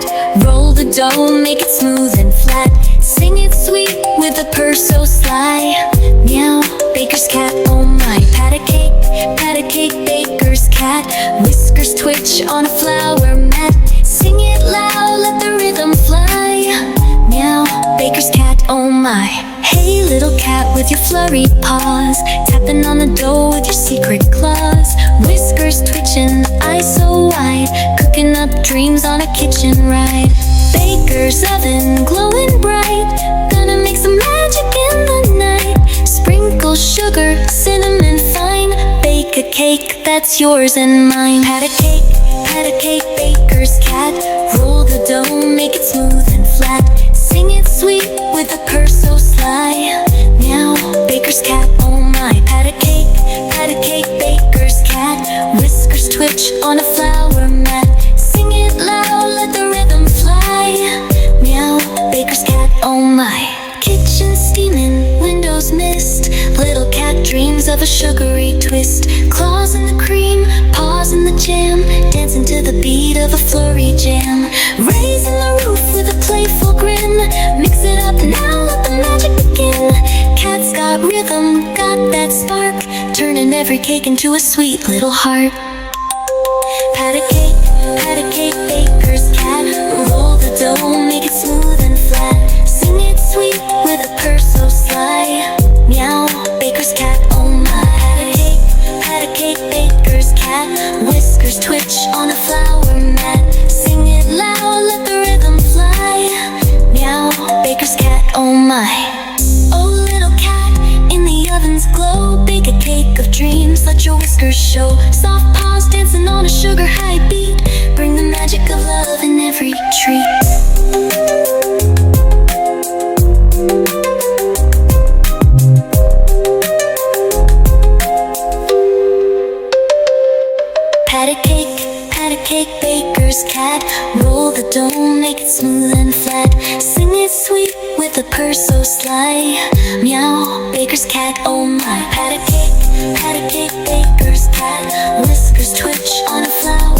cat, roll the dough, make it smooth and flat. Sing it sweet with a purr so sly. Meow, baker's cat, oh my. Pat a cake, baker's cat. Whiskers twitch on a flower mat. Sing it loud, let the rhythm fly. Meow, baker's cat, oh my. Hey little cat with your flurry paws, tapping on the dough with your secret claws. Whiskers twitching, eyes so wide, cooking up dreams on a kitchen ride. Baker's oven glowing bright, gonna make some magic in the night. Sprinkle sugar, cinnamon fine, bake a cake that's yours and mine. Pat a cake, baker's cat, roll the dough, make it smooth and flat. Sing it sweet with a purr so sly. Meow, baker's cat, oh my. Pat a cake, baker's cat. Whiskers twitch on a flower mat. Sing it loud, let the rhythm fly. Meow, baker's cat, oh my. Kitchen steaming, windows mist. Little cat dreams of a sugary twist. Claws in the cream, paws in the jam, dancing to the beat of a flurry jam. Raising the roof with a playful grin. Mix it up now, let the magic begin. Cat's got rhythm, got that spark, turning every cake into a sweet little heart. Pat a cake, baker's cat, roll the dough, make it smooth and flat. Sing it sweet with a purr so sly. Meow, baker's cat, oh my. Pat a cake, baker's cat. Whiskers twitch on a flower mat. Sing it loud, let the rhythm fly. Meow, baker's cat, oh my. Oh little cat, in the oven's glow, bake a cake of dreams, let your whiskers show. Soft paws dancing on a sugar high beat, bring the magic of love in every treat. Pat a cake, baker's cat, roll the dough, make it smooth and flat. Sing it sweet with a purr so sly. Meow, baker's cat, oh my. Pat a cake, baker's cat. Whiskers twitch on a flower